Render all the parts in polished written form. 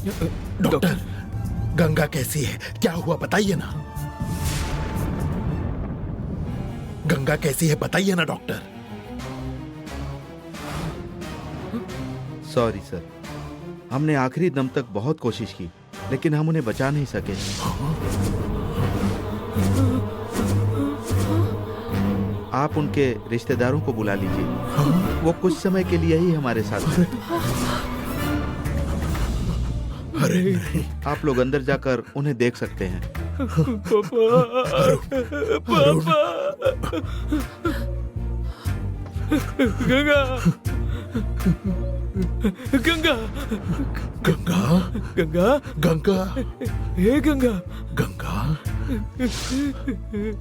Doctor, Ganga कैसी है? क्या हुआ बताइए ना। गंगा कैसी है बताइए ना डॉक्टर। सॉरी सर, हमने आखिरी दम तक बहुत कोशिश की, लेकिन हम उन्हें बचा नहीं सके। आप उनके रिश्तेदारों को बुला लीजिए, वो कुछ समय के लिए ही हमारे साथ हैं। अरे नहीं। आप लोग अंदर जाकर उन्हें देख सकते हैं। पापा, गंगा, गंगा, गंगा, गंगा, गंगा, हे गंगा, गंगा,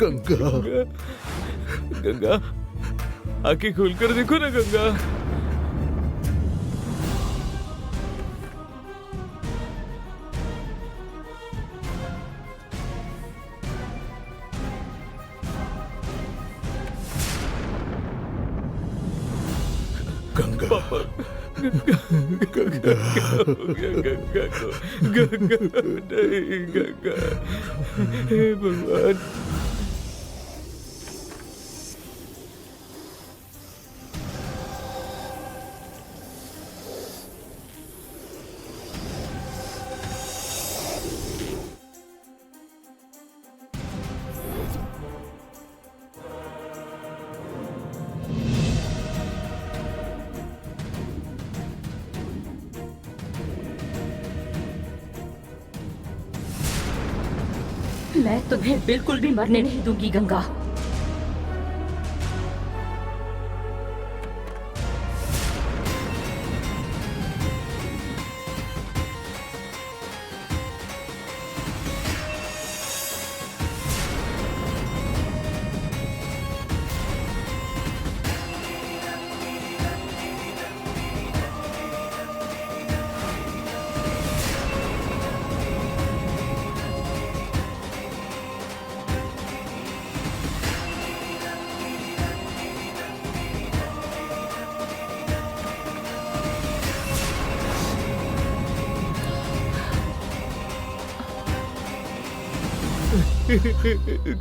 गंगा, गंगा, आंखें खोलकर देखो ना गंगा। गंगा, पापा, गंगा, गंगा को, गंगा नहीं, गंगा, हे भगवान। मैं तुम्हें बिल्कुल भी मरने नहीं दूंगी गंगा।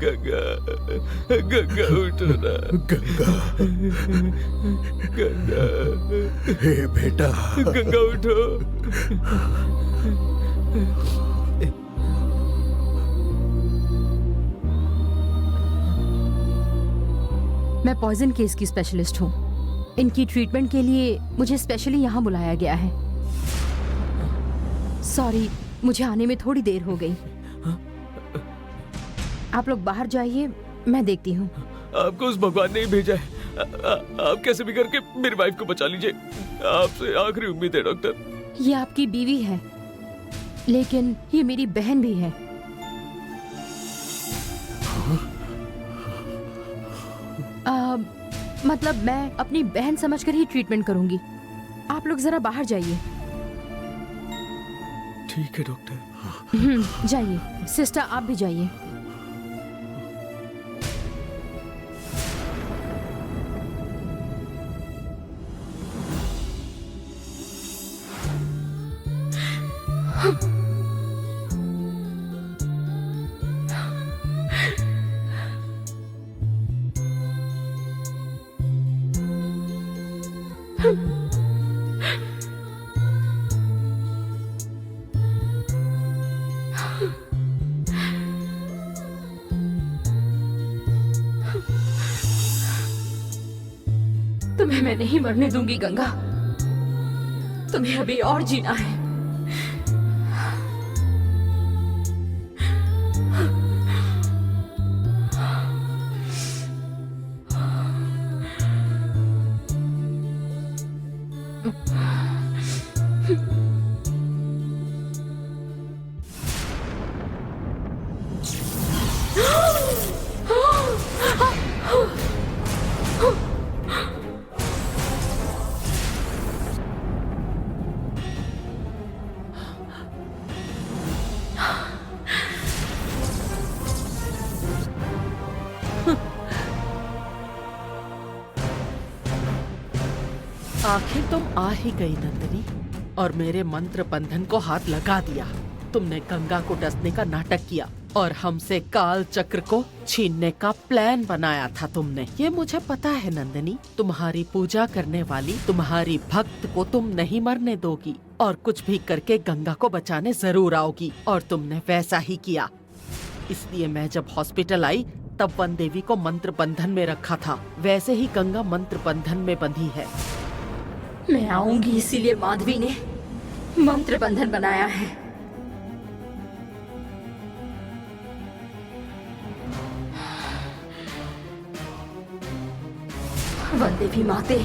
गंगा, गंगा उठो ना, गंगा, गंगा, हे बेटा, गंगा उठो। मैं पॉइजन केस की स्पेशलिस्ट हूँ। इनकी ट्रीटमेंट के लिए मुझे स्पेशली यहाँ बुलाया गया है। सॉरी, मुझे आने में थोड़ी देर हो गई। आप लोग बाहर जाइए, मैं देखती हूँ। आपको उस भगवान ने ही भेजा है। आप कैसे भी करके मेरी वाइफ को बचा लीजिए। आपसे आखिरी उम्मीद है डॉक्टर। ये आपकी बीवी है, लेकिन ये मेरी बहन भी है। मतलब मैं अपनी बहन समझकर ही ट्रीटमेंट करूंगी। आप लोग जरा बाहर जाइए। ठीक है डॉक्टर। जाइए। सिस्टर आप भी जाइए। तुम्हें मैं नहीं मरने दूंगी गंगा। तुम्हें अभी और जीना है। आखिर तुम आ ही गई नंदिनी। और मेरे मंत्र बंधन को हाथ लगा दिया। तुमने गंगा को डसने का नाटक किया और हमसे काल चक्र को छीनने का प्लान बनाया था तुमने। ये मुझे पता है नंदिनी, तुम्हारी पूजा करने वाली तुम्हारी भक्त को तुम नहीं मरने दोगी और कुछ भी करके गंगा को बचाने जरूर आओगी, और तुमने वैसा ही किया। इसलिए मैं जब हॉस्पिटल आई तब वन देवी को मंत्र बंधन में रखा था, वैसे ही गंगा मंत्र बंधन में बंधी है। मैं आऊंगी इसीलिए माधवी ने मंत्र बंधन बनाया है। वन देवी माते,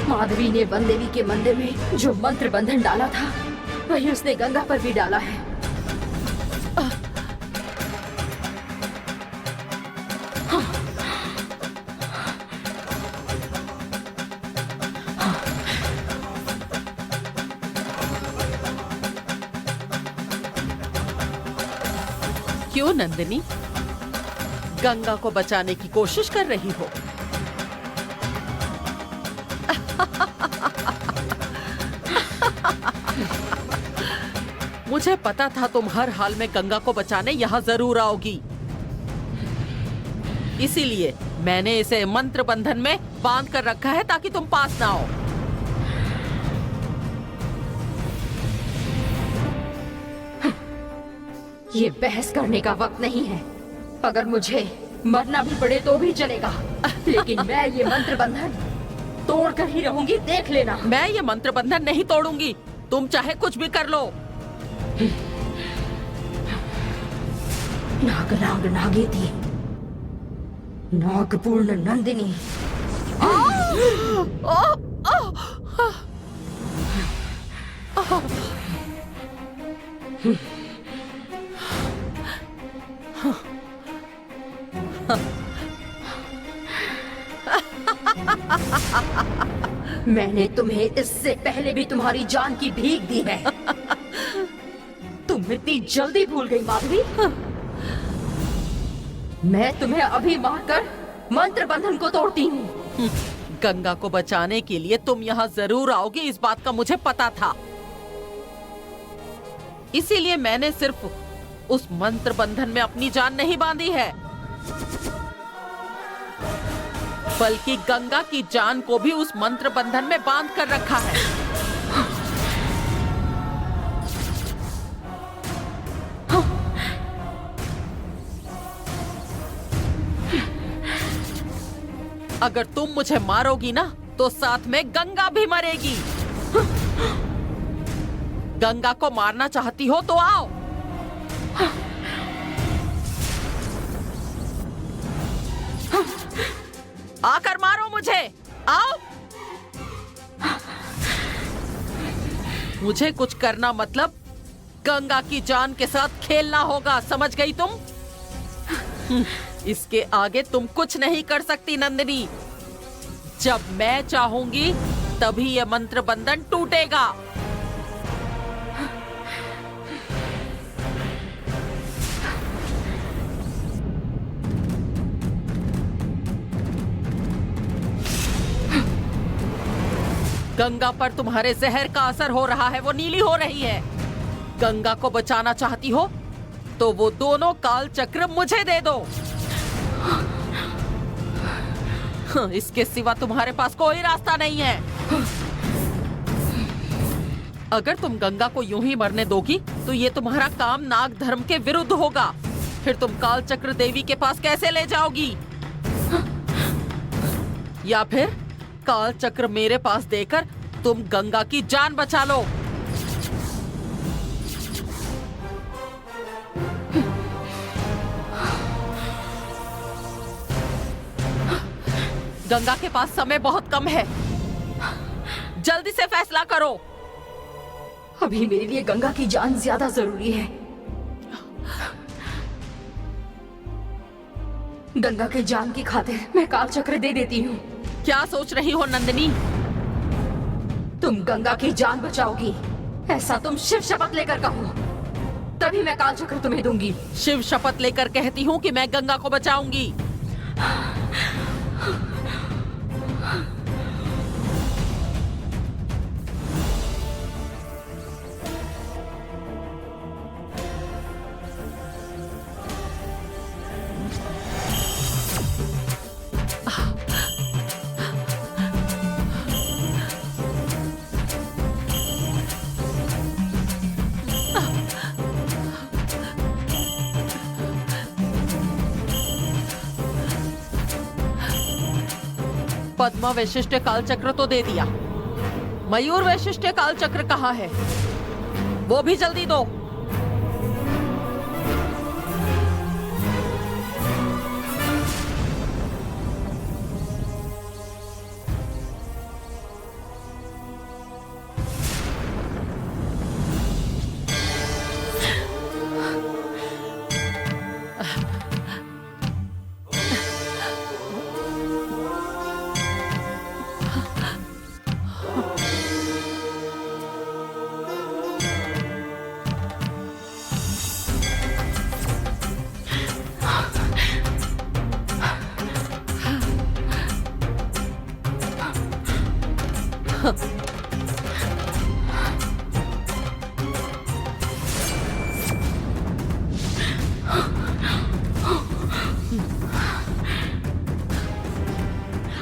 माधवी ने वन देवी के मंदिर में जो मंत्र बंधन डाला था वही उसने गंगा पर भी डाला है। क्यों नंदिनी, गंगा को बचाने की कोशिश कर रही हो? मुझे पता था तुम हर हाल में गंगा को बचाने यहाँ जरूर आओगी, इसीलिए मैंने इसे मंत्र बंधन में बांध कर रखा है ताकि तुम पास ना आओ। ये बहस करने का वक्त नहीं है। अगर मुझे मरना भी पड़े तो भी चलेगा, लेकिन मैं ये मंत्र बंधन तोड़ कर ही रहूंगी, देख लेना। मैं ये मंत्र बंधन नहीं तोड़ूंगी, तुम चाहे कुछ भी कर लो। नाग नाग नागेती नागपूर्ण नंदिनी। मैंने तुम्हें इससे पहले भी तुम्हारी जान की भीख दी है। तुम इतनी जल्दी भूल गई माधवी? मैं तुम्हें अभी मारकर मंत्र बंधन को तोड़ती हूँ। गंगा को बचाने के लिए तुम यहाँ जरूर आओगी, इस बात का मुझे पता था। इसीलिए मैंने सिर्फ उस मंत्र बंधन में अपनी जान नहीं बांधी है, बल्कि गंगा की जान को भी उस मंत्र बंधन में बांध कर रखा है। अगर तुम मुझे मारोगी ना तो साथ में गंगा भी मरेगी। गंगा को मारना चाहती हो तो आओ। आकर मारो मुझे, आओ। मुझे कुछ करना मतलब गंगा की जान के साथ खेलना होगा, समझ गई तुम? इसके आगे तुम कुछ नहीं कर सकती नंदिनी। जब मैं चाहूंगी तभी यह मंत्र बंधन टूटेगा। गंगा पर तुम्हारे जहर का असर हो रहा है, वो नीली हो रही है। गंगा को बचाना चाहती हो तो वो दोनों काल चक्र मुझे दे दो। इसके सिवा तुम्हारे पास कोई रास्ता नहीं है। अगर तुम गंगा को यूं ही मरने दोगी तो ये तुम्हारा काम नाग धर्म के विरुद्ध होगा। फिर तुम काल चक्र देवी के पास कैसे ले जाओगी? या फिर काल चक्र मेरे पास देकर तुम गंगा की जान बचा लो। गंगा के पास समय बहुत कम है, जल्दी से फैसला करो। अभी मेरे लिए गंगा की जान ज्यादा जरूरी है। गंगा के जान की खातिर मैं काल चक्र दे देती हूँ। क्या सोच रही हो नंदिनी? तुम गंगा की जान बचाओगी, ऐसा तुम शिव शपथ लेकर कहो, तभी मैं काल चक्र तुम्हें दूंगी। शिव शपथ लेकर कहती हूँ कि मैं गंगा को बचाऊंगी। पद्मा वैशिष्ट काल चक्र तो दे दिया, मयूर वैशिष्ट काल चक्र कहाँ है? वो भी जल्दी दो।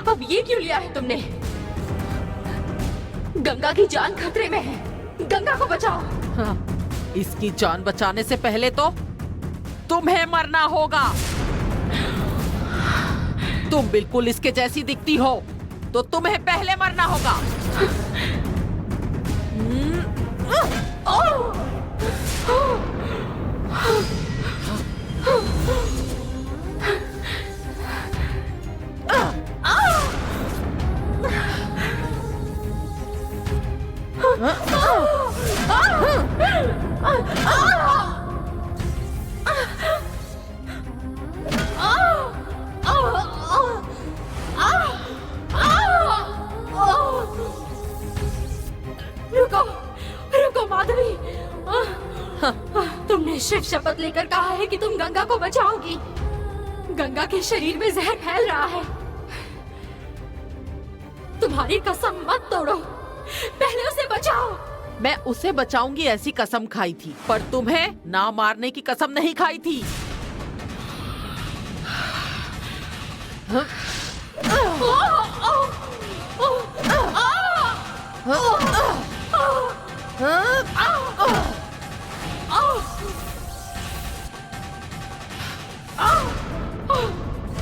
अब ये क्यों लिया है तुमने? गंगा की जान खतरे में है, गंगा को बचाओ। हाँ, इसकी जान बचाने से पहले तो तुम्हें मरना होगा। तुम बिल्कुल इसके जैसी दिखती हो, तो तुम्हें पहले मरना होगा। रुको, रुको माधवी। तुमने शिव शपथ लेकर कहा है कि तुम गंगा को बचाओगी। गंगा के शरीर में जहर फैल रहा है। तुम्हारी कसम मत तोड़ो, पहले उसे बचाओ। मैं उसे बचाऊंगी ऐसी कसम खाई थी, पर तुम्हें ना मारने की कसम नहीं खाई थी।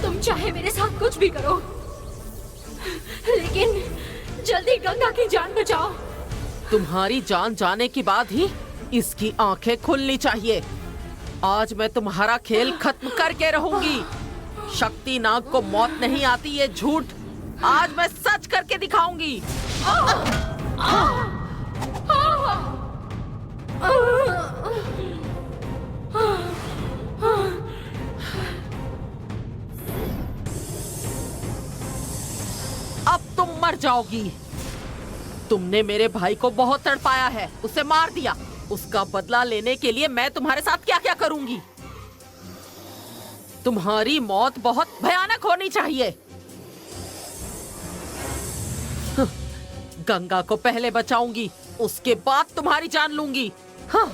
तुम चाहे मेरे साथ कुछ भी करो, लेकिन जल्दी गंगा की जान बचाओ। तुम्हारी जान जाने के बाद ही इसकी आंखें खुलनी चाहिए। आज मैं तुम्हारा खेल खत्म करके रहूंगी। शक्ति नाग को मौत नहीं आती, ये झूठ आज मैं सच करके दिखाऊंगी। अब तुम मर जाओगी। तुमने मेरे भाई को बहुत तड़पाया है, उसे मार दिया। उसका बदला लेने के लिए मैं तुम्हारे साथ क्या क्या करूंगी। तुम्हारी मौत बहुत भयानक होनी चाहिए। गंगा को पहले बचाऊंगी, उसके बाद तुम्हारी जान लूंगी। हाँ।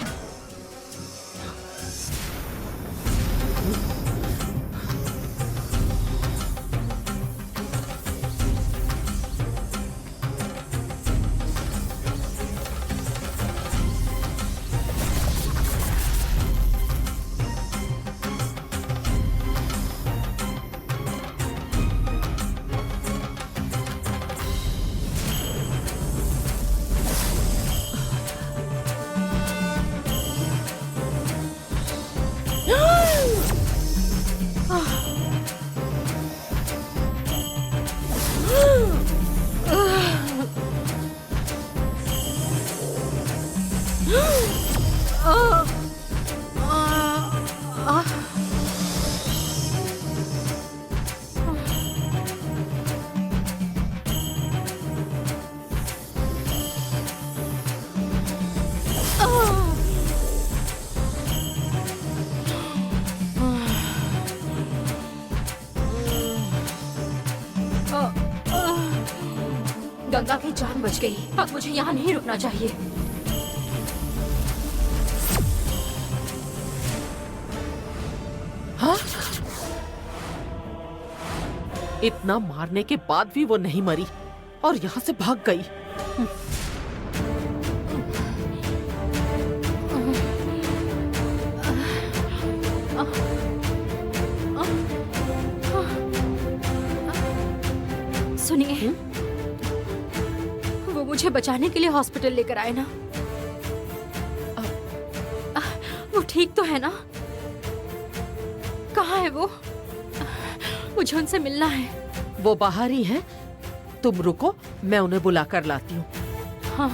गंगा की जान बच गई। अब मुझे यहाँ नहीं रुकना चाहिए। हाँ? इतना मारने के बाद भी वो नहीं मरी और यहाँ से भाग गई। सुनिए, वो मुझे बचाने के लिए हॉस्पिटल लेकर आए ना? वो ठीक तो है ना? कहाँ है वो? मुझे उनसे मिलना है। वो बाहर ही हैं। तुम रुको, मैं उन्हें बुला कर लाती हूँ। हाँ।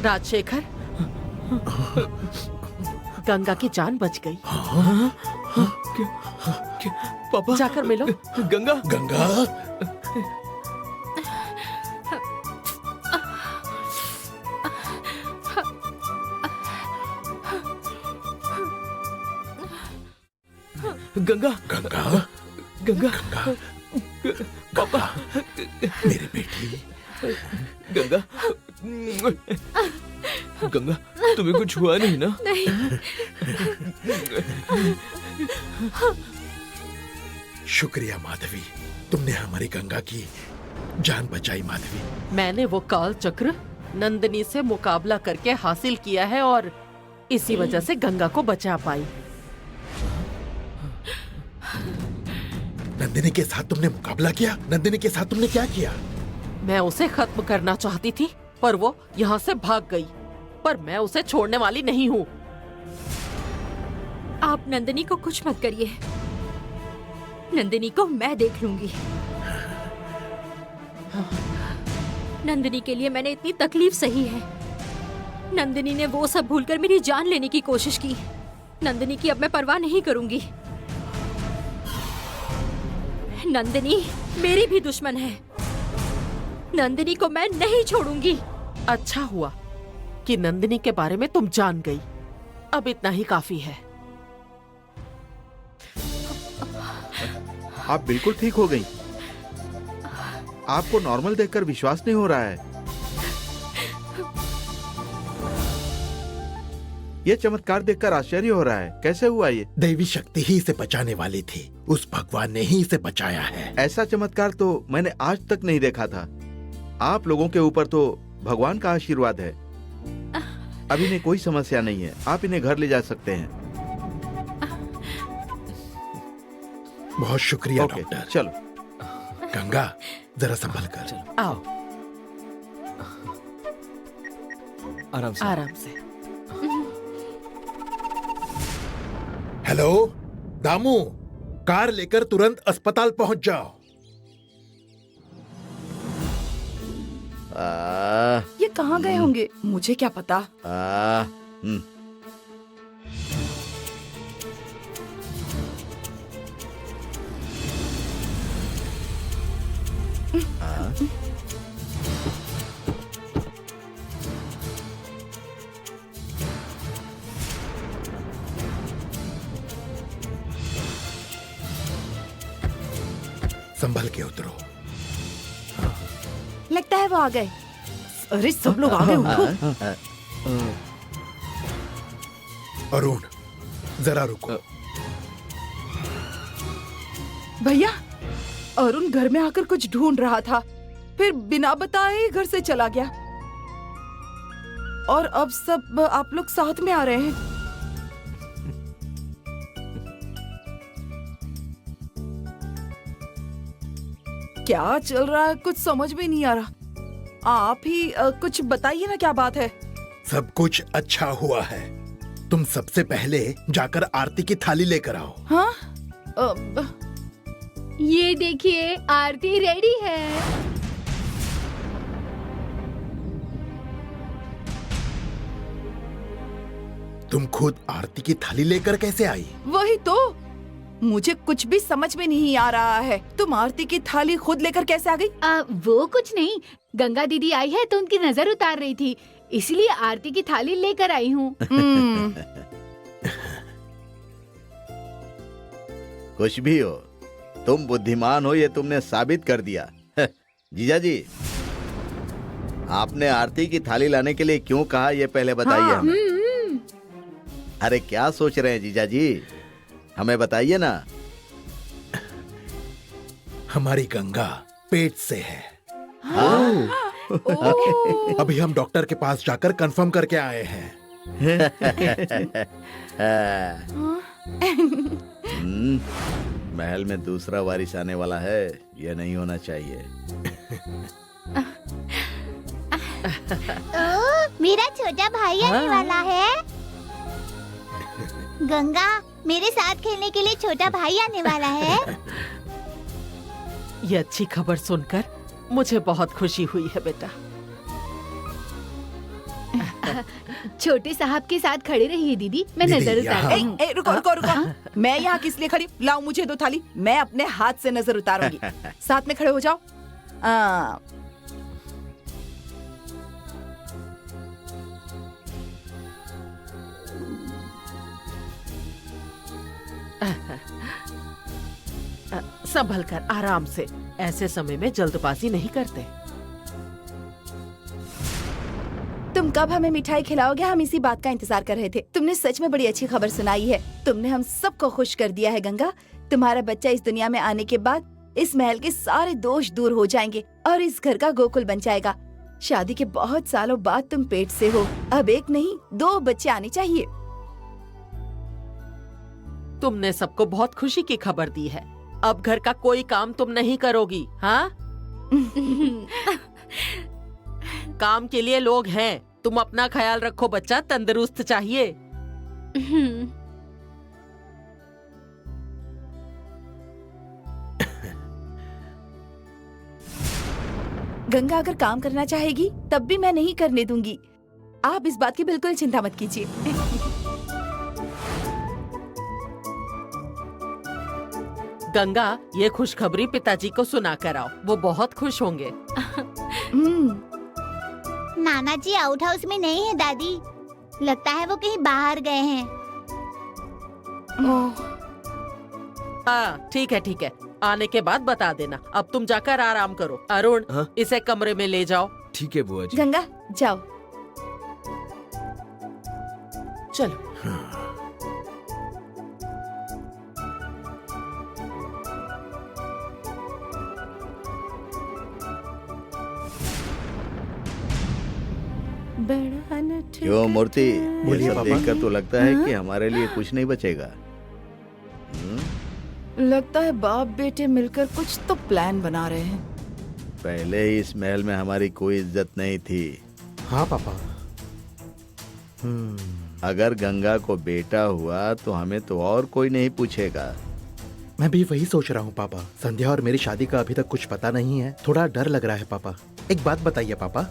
राजशेखर, गंगा की जान बच गई। पापा, जाकर मिलो। गंगा। गंगा, गंगा। गंगा, गंगा। गंगा, पापा। मेरी बेटी। गंगा। गंगा, तुम्हें कुछ हुआ नहीं ना? नहीं। शुक्रिया माधवी, तुमने हमारी गंगा की जान बचाई माधवी। मैंने वो काल चक्र नंदिनी से मुकाबला करके हासिल किया है और इसी वजह से गंगा को बचा पाई। नंदिनी के साथ तुमने मुकाबला किया? नंदिनी के साथ तुमने क्या किया? मैं उसे खत्म करना चाहती थी पर वो यहाँ से भाग गई, पर मैं उसे छोड़ने वाली नहीं हूँ। आप नंदिनी को कुछ मत करिए। नंदिनी को मैं देख लूंगी। नंदिनी के लिए मैंने इतनी तकलीफ सही है। नंदिनी ने वो सब भूलकर मेरी जान लेने की कोशिश की। नंदिनी की अब मैं परवाह नहीं करूंगी। नंदिनी मेरी भी दुश्मन है। नंदिनी को मैं नहीं छोड़ूंगी। अच्छा हुआ कि नंदिनी के बारे में तुम जान गई। अब इतना ही काफी है। आप बिल्कुल ठीक हो गई। आपको नॉर्मल देखकर विश्वास नहीं हो रहा है। ये चमत्कार देखकर आश्चर्य हो रहा है। कैसे हुआ ये? दैवी शक्ति ही इसे बचाने वाली थी। उस भगवान ने ही इसे बचाया है। ऐसा चमत्कार तो मैंने आज तक नहीं देखा था। आप लोगों के ऊपर तो भगवान का आशीर्वाद है। अब इन्हें कोई समस्या नहीं है। आप इन्हें घर ले जा सकते हैं। बहुत शुक्रिया ओके, डॉक्टर। चलो। गंगा, जरा संभल कर। आओ, आराम से। आराम से। हेलो दामू, कार लेकर तुरंत अस्पताल पहुंच जाओ। ये कहाँ गए होंगे? मुझे क्या पता। संभल के उतरो। लगता है वो आ गए। अरे सब लोग आ गए। उठो। अरुण, जरा रुको। भैया, अरुण घर में आकर कुछ ढूंढ रहा था, फिर बिना बताए ही घर से चला गया। और अब सब आप लोग साथ में आ रहे हैं। क्या चल रहा है कुछ समझ में नहीं आ रहा। आप ही कुछ बताइए ना, क्या बात है? सब कुछ अच्छा हुआ है। तुम सबसे पहले जाकर आरती की थाली लेकर आओ। हाँ? ये देखिए, आरती रेडी है। तुम खुद आरती की थाली लेकर कैसे आई? वही तो मुझे कुछ भी समझ में नहीं आ रहा है। तुम आरती की थाली खुद लेकर कैसे आ गई? वो कुछ नहीं, गंगा दीदी आई है तो उनकी नजर उतार रही थी, इसलिए आरती की थाली लेकर आई हूँ। कुछ भी हो, तुम बुद्धिमान हो ये तुमने साबित कर दिया। जीजा जी, आपने आरती की थाली लाने के लिए क्यों कहा ये पहले बताइए हमें। अरे क्या सोच रहे हैं जीजा जी, हमें बताइए ना। हमारी गंगा पेट से है। ओह, अभी हम डॉक्टर के पास जाकर कंफर्म करके आए हैं। महल में दूसरा वारिस आने वाला है, यह नहीं होना चाहिए। मेरा छोटा भाई आने वाला है। गंगा, मेरे साथ खेलने के लिए छोटा भाई आने वाला है। ये अच्छी खबर सुनकर मुझे बहुत खुशी हुई है बेटा। छोटे साहब के साथ खड़े रहिए दीदी, मैं दीदी, नजर यहाँ- उतारती हूँ। रुको रुको रुको, मैं यहाँ किस लिए खड़ी? लाओ मुझे 2 थाली, मैं अपने हाथ से नजर उतारूंगी। साथ में खड़े हो जाओ। संभल कर, आराम से। ऐसे समय में जल्दबाजी नहीं करते। तुम कब हमें मिठाई खिलाओगे? हम इसी बात का इंतजार कर रहे थे। तुमने सच में बड़ी अच्छी खबर सुनाई है। तुमने हम सबको खुश कर दिया है गंगा। तुम्हारा बच्चा इस दुनिया में आने के बाद इस महल के सारे दोष दूर हो जाएंगे और इस घर का गोकुल बन जाएगा। शादी के बहुत सालों बाद तुम पेट से हो। अब 1 नहीं 2 बच्चे आने चाहिए। तुमने सबको बहुत खुशी की खबर दी है। अब घर का कोई काम तुम नहीं करोगी, हाँ? काम के लिए लोग हैं। तुम अपना ख्याल रखो, बच्चा तंदुरुस्त चाहिए। गंगा अगर काम करना चाहेगी तब भी मैं नहीं करने दूंगी। आप इस बात की बिल्कुल चिंता मत कीजिए। गंगा, ये खुशखबरी पिताजी को सुना कर आओ, वो बहुत खुश होंगे। नाना जी आउट हाउस में नहीं है दादी, लगता है वो कहीं बाहर गए हैं। हाँ ठीक है ठीक है, आने के बाद बता देना। अब तुम जाकर आराम करो। अरुण, हाँ? इसे कमरे में ले जाओ। ठीक है बुआ जी। गंगा जाओ। चलो। क्यों मूर्ति, बोलिए ये सब पापा। देखकर तो लगता है कि हमारे लिए कुछ नहीं बचेगा। लगता है बाप बेटे मिलकर कुछ तो प्लान बना रहे हैं। पहले ही इस महल में हमारी कोई इज्जत नहीं थी। हाँ पापा। अगर गंगा को बेटा हुआ तो हमें तो और कोई नहीं पूछेगा। मैं भी वही सोच रहा हूँ पापा। संध्या और मेरी शादी का अभी तक कुछ पता नहीं है, थोड़ा डर लग रहा है पापा। एक बात बताइए पापा,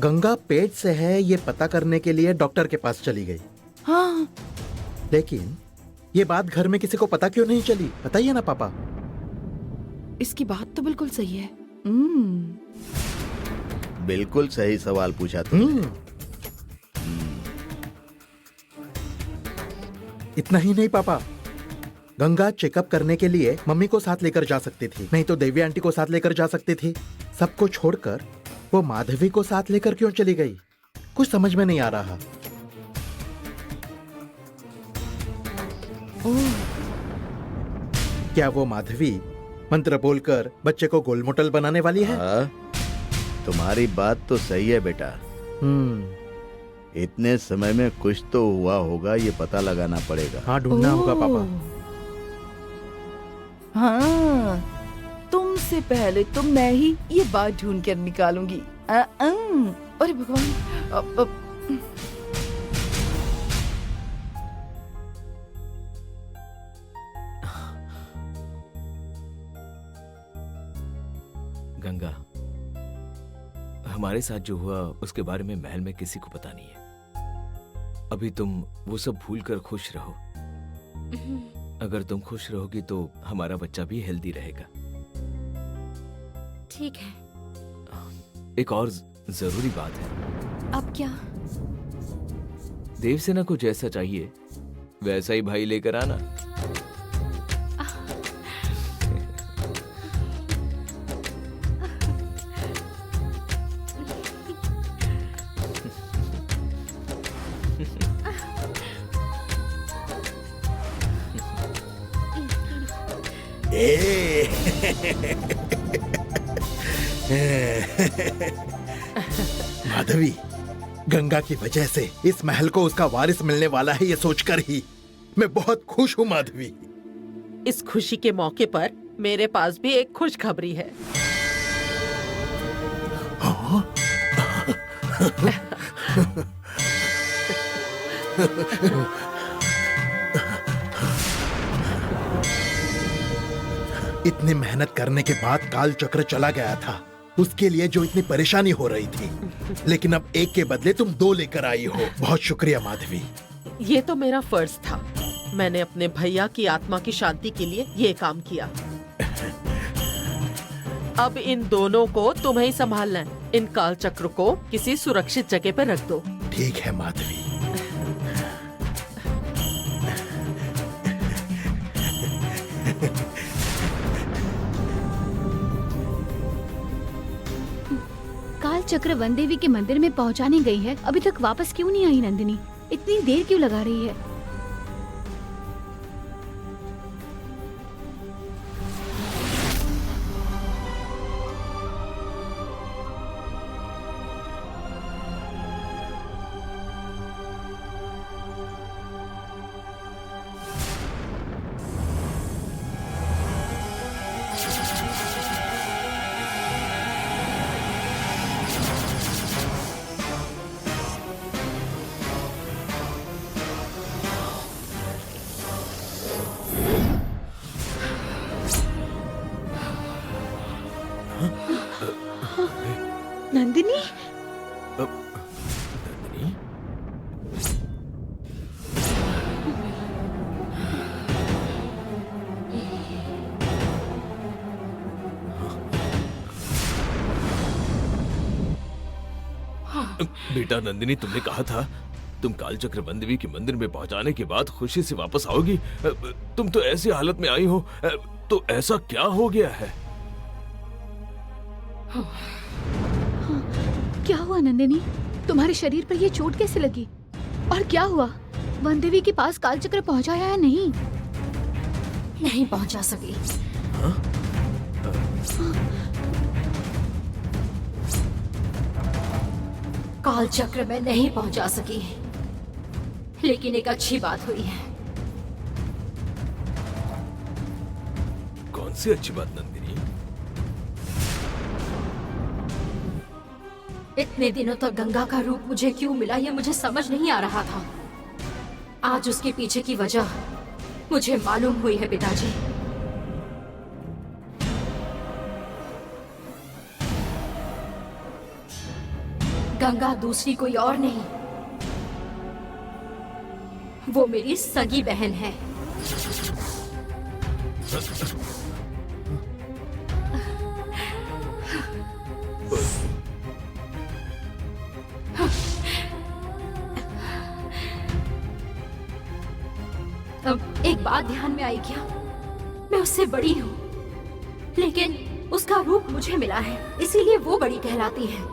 गंगा पेट से है ये पता करने के लिए डॉक्टर के पास चली गई, हाँ, लेकिन ये बात घर में किसी को पता क्यों नहीं चली? बताइए ना पापा। इसकी बात तो बिल्कुल सही है। बिल्कुल सही सवाल पूछा तुमने। इतना ही नहीं पापा, गंगा चेकअप करने के लिए मम्मी को साथ लेकर जा सकती थी, नहीं तो देवी आंटी को साथ लेकर जा सकती थी। सबको छोड़कर वो माधवी को साथ लेकर क्यों चली गई? कुछ समझ में नहीं आ रहा। क्या वो माधवी मंत्र बोलकर बच्चे को गोलमोटल बनाने वाली है? हाँ, तुम्हारी बात तो सही है बेटा। इतने समय में कुछ तो हुआ होगा, ये पता लगाना पड़ेगा। हाँ, ढूंढना होगा पापा। हाँ, तुमसे पहले तो मैं ही ये बात ढूंढ कर निकालूंगी। अरे भगवान। गंगा, हमारे साथ जो हुआ उसके बारे में महल में किसी को पता नहीं है। अभी तुम वो सब भूल कर खुश रहो। अगर तुम खुश रहोगी तो हमारा बच्चा भी हेल्दी रहेगा। ठीक है। एक और जरूरी बात है। अब क्या? देवसेना को जैसा चाहिए वैसा ही भाई लेकर आना। माधवी, गंगा की वजह से इस महल को उसका वारिस मिलने वाला है, ये सोचकर ही मैं बहुत खुश हूँ माधवी। इस खुशी के मौके पर मेरे पास भी एक खुशखबरी है। इतनी मेहनत करने के बाद काल चक्र चला गया था, उसके लिए जो इतनी परेशानी हो रही थी, लेकिन अब एक के बदले तुम 2 लेकर आई हो। बहुत शुक्रिया माधवी। ये तो मेरा फर्ज था। मैंने अपने भैया की आत्मा की शांति के लिए ये काम किया। अब इन दोनों को तुम्हें ही संभालना है। इन काल चक्र को किसी सुरक्षित जगह पर रख दो। ठीक है माधवी। काल चक्र वन देवी के मंदिर में पहुंचाने गई है, अभी तक वापस क्यों नहीं आई नंदिनी? इतनी देर क्यों लगा रही है? नंदिनी, नंदिनी, बेटा नंदिनी, तुमने कहा था तुम कालचक्र वन देवी के मंदिर में पहुंचाने के बाद खुशी से वापस आओगी। तुम तो ऐसी हालत में आई हो, तो ऐसा क्या हो गया है? क्या हुआ नंदिनी? तुम्हारे शरीर पर ये चोट कैसे लगी? और क्या हुआ? वन देवी के पास कालचक्र पहुंचाया या नहीं? नहीं पहुंचा सकी। काल चक्र में नहीं पहुंचा सकी, लेकिन एक अच्छी बात हुई है। कौन सी अच्छी बात नंदिनी? इतने दिनों तक गंगा का रूप मुझे क्यों मिला, ये मुझे समझ नहीं आ रहा था। आज उसके पीछे की वजह मुझे मालूम हुई है पिताजी। गंगा दूसरी कोई और नहीं, वो मेरी सगी बहन है। अब एक बात ध्यान में आई क्या? मैं उससे बड़ी हूँ, लेकिन उसका रूप मुझे मिला है, इसीलिए वो बड़ी कहलाती है।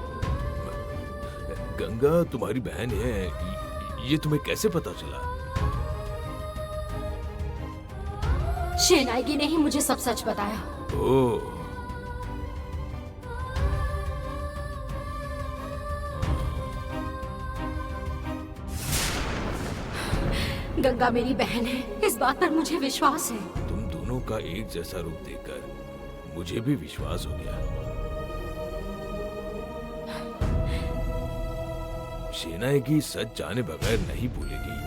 गंगा तुम्हारी बहन है, ये तुम्हें कैसे पता चला? शेनाइगी ने ही मुझे सब सच बताया। ओह, गंगा मेरी बहन है, इस बात पर मुझे विश्वास है। तुम दोनों का एक जैसा रूप देखकर मुझे भी विश्वास हो गया। शेनाइगी सच जाने बगैर नहीं भूलेगी।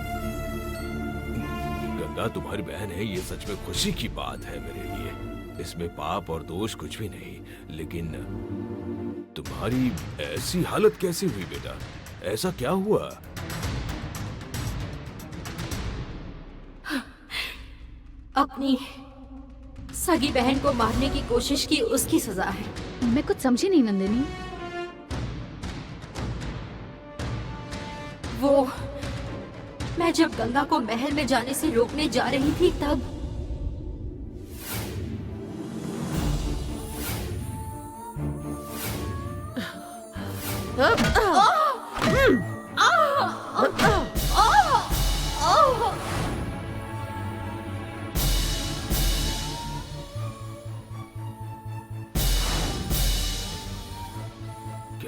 गंगा तुम्हारी बहन है, ये सच में खुशी की बात है मेरे लिए। इसमें पाप और दोष कुछ भी नहीं, लेकिन तुम्हारी ऐसी हालत कैसे हुई बेटा? ऐसा क्या हुआ? अपनी सगी बहन को मारने की कोशिश की, उसकी सजा है। मैं कुछ समझी नहीं नंदिनी। वो मैं जब गंगा को महल में जाने से रोकने जा रही थी, तब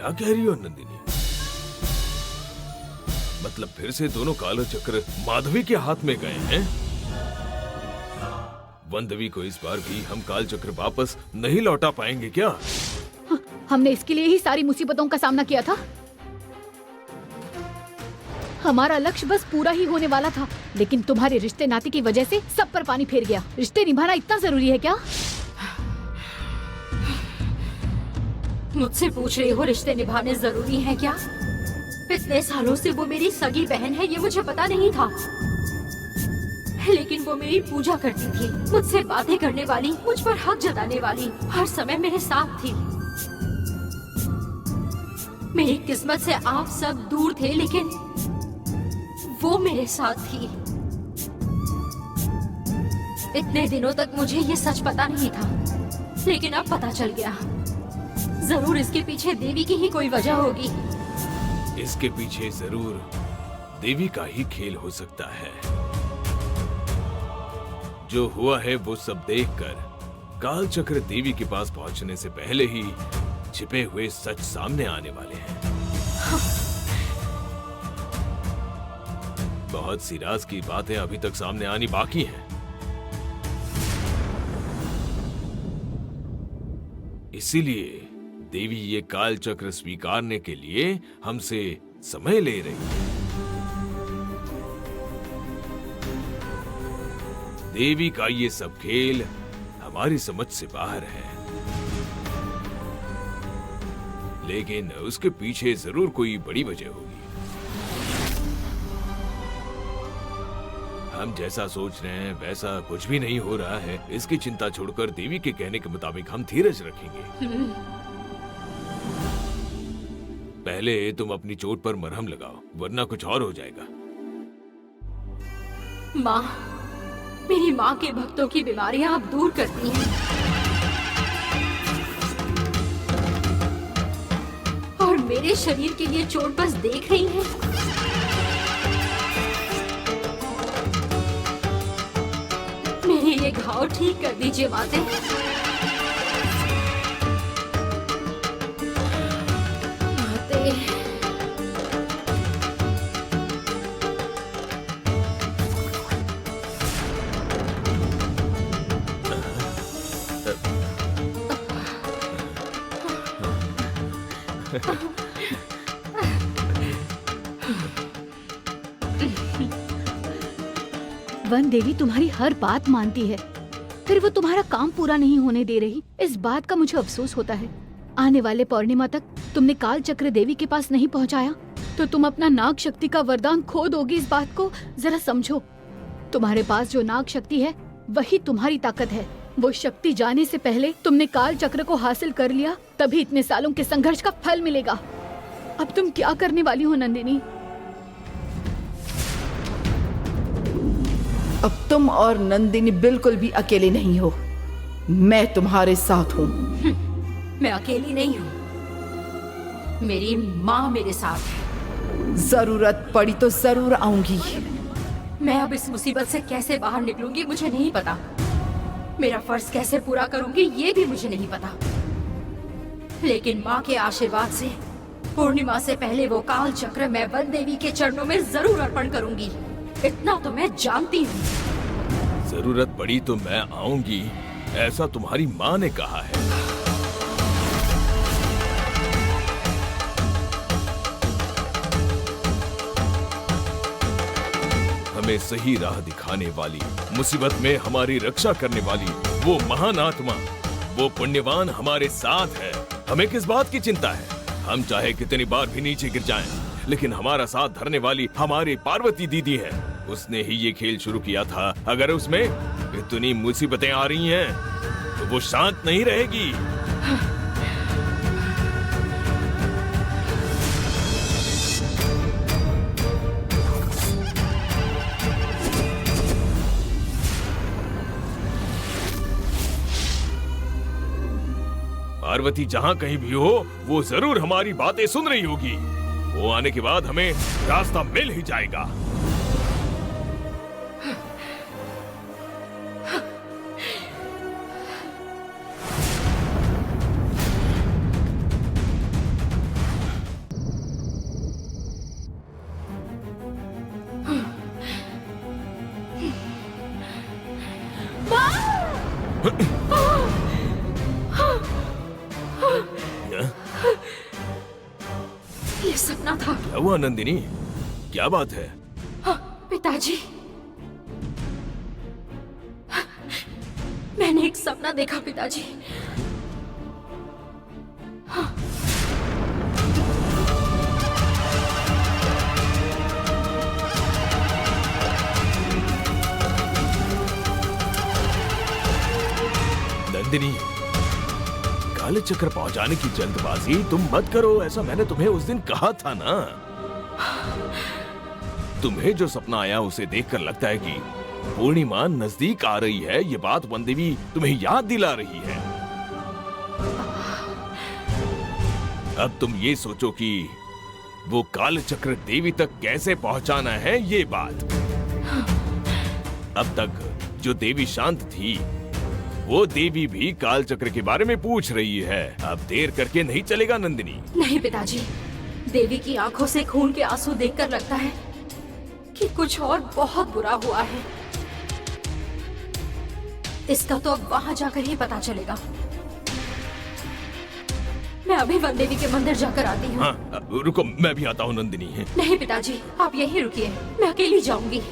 क्या कह रही हो नंदिनी? मतलब फिर से दोनों काल चक्र माधवी के हाथ में गए हैं? वनदेवी को इस बार भी हम काल चक्र वापस नहीं लौटा पाएंगे क्या? हमने इसके लिए ही सारी मुसीबतों का सामना किया था। हमारा लक्ष्य बस पूरा ही होने वाला था, लेकिन तुम्हारे रिश्ते नाते की वजह से सब पर पानी फेर गया। रिश्ते निभाना इतना जरूरी है क्या? मुझसे पूछ रही हो रिश्ते निभाने जरूरी हैं क्या? इतने सालों से वो मेरी सगी बहन है, ये मुझे पता नहीं था। लेकिन वो मेरी पूजा करती थी, मुझसे बातें करने वाली, मुझ पर हक जताने वाली, हर समय मेरे साथ थी। मेरी किस्मत से आप सब दूर थे, लेकिन वो मेरे साथ थी। इतने दिनों तक मुझे ये सच पता नहीं था, लेकिन अब पता चल गया। जरूर इसके पीछे देवी की ही कोई वजह होगी। इसके पीछे जरूर देवी का ही खेल हो सकता है। जो हुआ है वो सब देखकर काल चक्र देवी के पास पहुंचने से पहले ही छिपे हुए सच सामने आने वाले हैं। बहुत सी राज की बातें अभी तक सामने आनी बाकी हैं। इसीलिए देवी ये काल चक्र स्वीकारने के लिए हमसे समय ले रही है। देवी का ये सब खेल हमारी समझ से बाहर है, लेकिन उसके पीछे जरूर कोई बड़ी वजह होगी। हम जैसा सोच रहे हैं वैसा कुछ भी नहीं हो रहा है। इसकी चिंता छोड़कर देवी के कहने के मुताबिक हम धीरज रखेंगे। पहले तुम अपनी चोट पर मरहम लगाओ, वरना कुछ और हो जाएगा। माँ, मेरी माँ के भक्तों की बीमारियां आप दूर करती हैं, और मेरे शरीर के लिए चोट बस देख रही हैं। मेरे ये घाव ठीक कर दीजिए माते। वन देवी तुम्हारी हर बात मानती है, फिर वो तुम्हारा काम पूरा नहीं होने दे रही। इस बात का मुझे अफसोस होता है। आने वाले पूर्णिमा तक तुमने काल चक्र देवी के पास नहीं पहुंचाया तो तुम अपना नाग शक्ति का वरदान खो दोगी। इस बात को जरा समझो। तुम्हारे पास जो नाग शक्ति है वही तुम्हारी ताकत है। वो शक्ति जाने से पहले तुमने काल चक्र को हासिल कर लिया, तभी इतने सालों के संघर्ष का फल मिलेगा। अब तुम क्या करने वाली हो नंदिनी? अब तुम और नंदिनी बिल्कुल भी अकेले नहीं हो। मैं तुम्हारे साथ हूँ। मैं अकेली नहीं हूँ, मेरी माँ मेरे साथ है। जरूरत पड़ी तो जरूर आऊंगी। मैं अब इस मुसीबत से कैसे बाहर निकलूंगी मुझे नहीं पता। मेरा फर्ज कैसे पूरा करूंगी ये भी मुझे नहीं पता। लेकिन माँ के आशीर्वाद से पूर्णिमा से पहले वो काल चक्र मैं वन देवी के चरणों में जरूर अर्पण करूंगी। इतना तो मैं जानती हूँ। जरूरत पड़ी तो मैं आऊंगी, ऐसा तुम्हारी माँ ने कहा है। हमें सही राह दिखाने वाली, मुसीबत में हमारी रक्षा करने वाली वो महान आत्मा, वो पुण्यवान हमारे साथ है। हमें किस बात की चिंता है? हम चाहे कितनी बार भी नीचे गिर जाएं, लेकिन हमारा साथ धरने वाली हमारी पार्वती दीदी है। उसने ही ये खेल शुरू किया था। अगर उसमें इतनी मुसीबतें आ रही हैं, तो वो शांत नहीं रहेगी। पार्वती जहां कहीं भी हो, वो जरूर हमारी बातें सुन रही होगी। वो आने के बाद हमें रास्ता मिल ही जाएगा। ये सपना था। क्या हुआ नंदिनी, क्या बात है? पिताजी, मैंने एक सपना देखा पिताजी। नंदिनी, काले चक्र पहुंचाने की जल्दबाजी तुम मत करो, ऐसा मैंने तुम्हें उस दिन कहा था ना। तुम्हें जो सपना आया उसे देखकर लगता है कि पूर्णिमा नजदीक आ रही है। ये बात वन देवी तुम्हें याद दिला रही है। अब तुम ये सोचो कि वो काल चक्र देवी तक कैसे पहुंचाना है ये बात। अब तक जो देवी शांत थी, वो देवी भी काल चक्र के बारे में पूछ रही है। अब देर करके नहीं चलेगा नंदिनी। नहीं पिताजी, देवी की आंखों से खून के आंसू देखकर लगता है कि कुछ और बहुत बुरा हुआ है। इसका तो अब वहां जाकर ही पता चलेगा। मैं अभी वन देवी के मंदिर जाकर आती हूँ। हाँ, रुको, मैं भी आता हूँ नंदिनी। नहीं पिताजी, आप यहीं रुकिए, मैं अकेली जाऊंगी।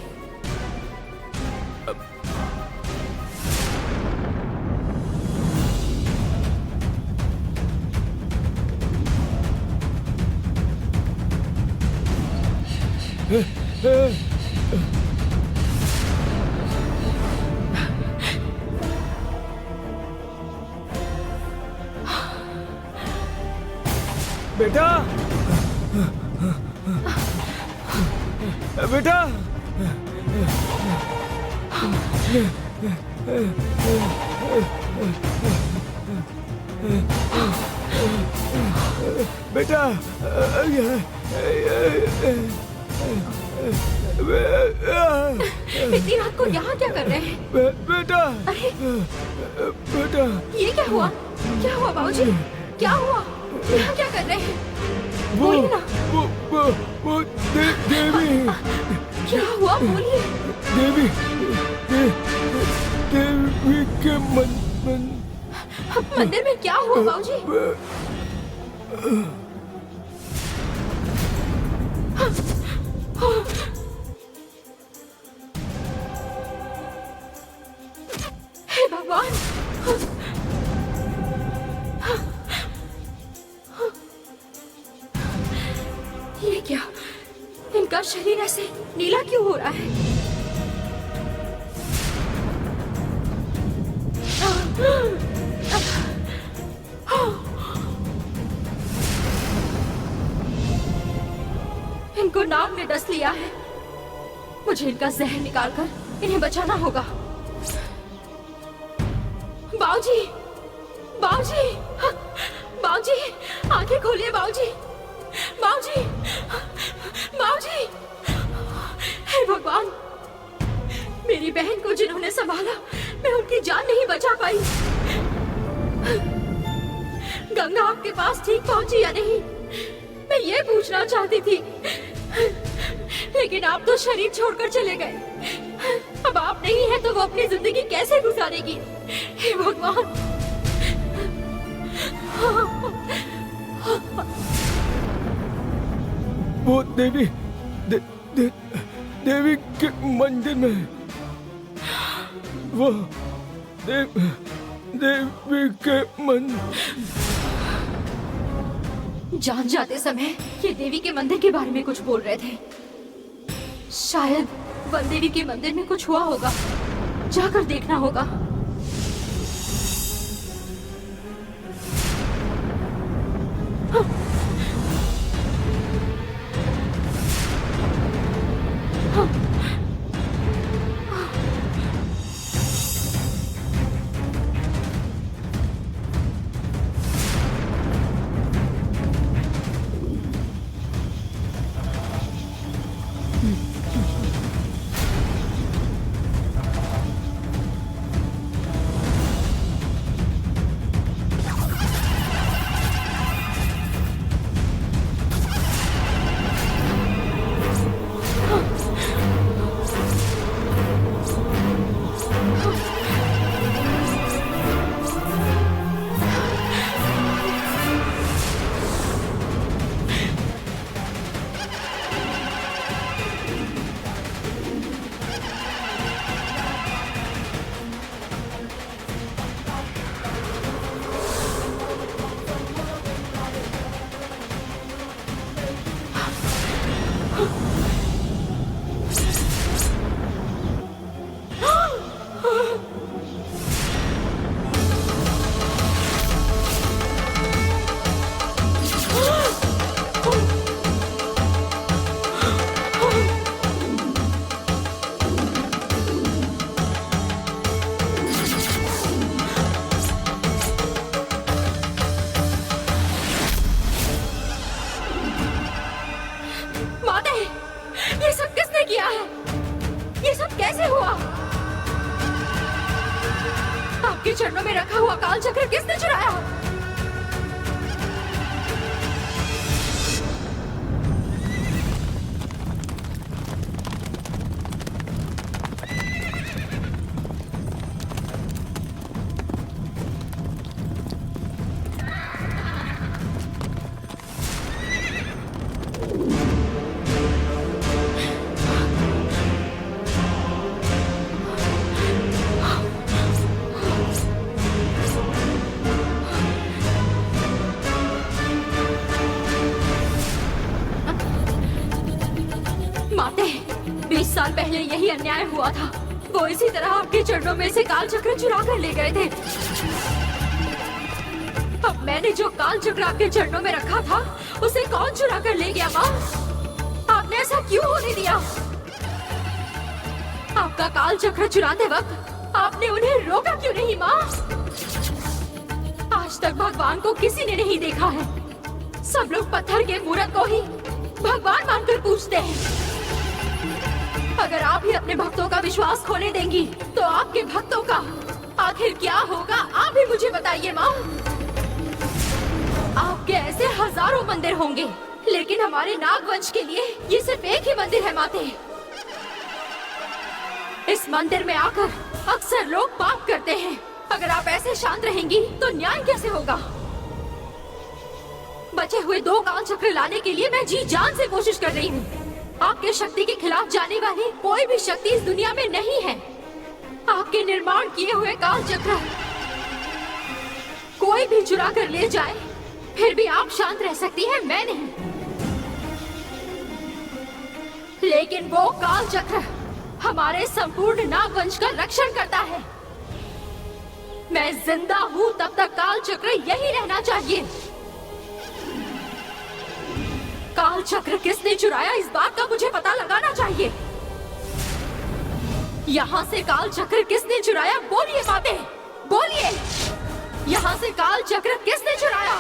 बेटा, बेटा, बेटा, इतनी रात को यहाँ क्या कर रहे हैं? बेटा, अरे बेटा, ये क्या हुआ? क्या हुआ बाबूजी? क्या हुआ? यहाँ क्या कर रहे हैं? वो बोलिए ना। वो देवी, क्या हुआ? बोलिए। देवी, देवी के मंदिर में क्या हुआ बाबूजी? हे भगवान! ये क्या? इनका शरीर ऐसे नीला क्यों हो रहा है? इनको नाग ने डस लिया है। मुझे इनका जहर निकालकर इन्हें बचाना होगा। बाऊजी, बाऊजी, बाऊजी, आंखें खोलिए बाऊजी, बाऊजी, बाऊजी। हे भगवान, मेरी बहन को जिन्होंने संभाला, मैं उनकी जान नहीं बचा पाई। गंगा आपके पास ठीक पहुंची या नहीं, मैं ये पूछना चाहती थी, लेकिन आप तो शरीर छोड़कर चले गए। अब आप नहीं है तो वो अपनी जिंदगी कैसे गुजारेगी? हे भगवान! वो देवी, देवी के मंदिर में, वो देवी के जान जाते समय ये देवी के मंदिर के बारे में कुछ बोल रहे थे। शायद वन देवी के मंदिर में कुछ हुआ होगा, जाकर देखना होगा। आपके चरणों में रखा हुआ काल चक्र किसने चुराया? माते, 20 साल पहले यही अन्याय हुआ था। वो इसी तरह आपके चरणों में से काल चक्र चुरा कर ले गए थे। अब मैंने जो काल चक्र आपके चरणों में रखा था, उसे कौन चुरा कर ले गया माँ? आपने ऐसा क्यों होने दिया? आपका काल चक्र चुराते वक्त आपने उन्हें रोका क्यों नहीं माँ? आज तक भगवान को किसी ने नहीं देखा है। सब लोग पत्थर के मूर्त को ही भगवान मानकर पूजते हैं। अगर आप ही अपने भक्तों का विश्वास खोने देंगी, तो आपके भक्तों का आखिर क्या होगा? आप ही मुझे बताइए माँ। आपके ऐसे हजारों मंदिर होंगे, लेकिन हमारे नागवंश के लिए ये सिर्फ एक ही मंदिर है माते। इस मंदिर में आकर अक्सर लोग पाप करते हैं। अगर आप ऐसे शांत रहेंगी तो न्याय कैसे होगा? बचे हुए 2 काल चक्र लाने के लिए मैं जी जान से कोशिश कर रही हूँ। आपके शक्ति के खिलाफ जाने वाली कोई भी शक्ति इस दुनिया में नहीं है। आपके निर्माण किए हुए काल चक्र कोई भी चुरा कर ले जाए, फिर भी आप शांत रह सकती हैं, मैं नहीं। लेकिन वो काल चक्र हमारे संपूर्ण नागवंश का रक्षण करता है। मैं जिंदा हूँ तब तक काल चक्र यही रहना चाहिए। काल चक्र किसने चुराया, इस बात का मुझे पता लगाना चाहिए। यहाँ से काल चक्र किसने चुराया? बोलिए माते, बोलिए। यहाँ से काल चक्र किसने चुराया?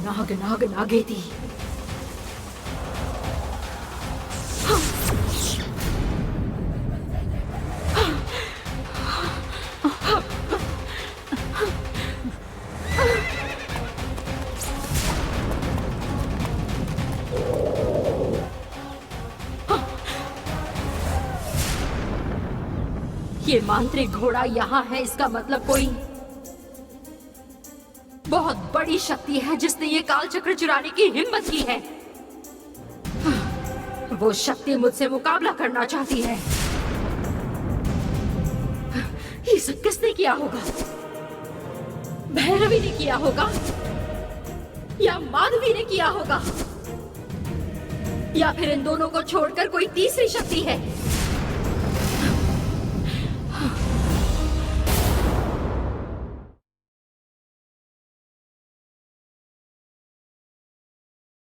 नाग नाग नागेती। ये मांत्रिक घोड़ा यहाँ है, इसका मतलब कोई बहुत बड़ी शक्ति है जिसने ये काल चक्र चुराने की हिम्मत की है। वो शक्ति मुझसे मुकाबला करना चाहती है। ये सब किसने किया होगा? भैरवी ने किया होगा या माधवी ने किया होगा या फिर इन दोनों को छोड़कर कोई तीसरी शक्ति है।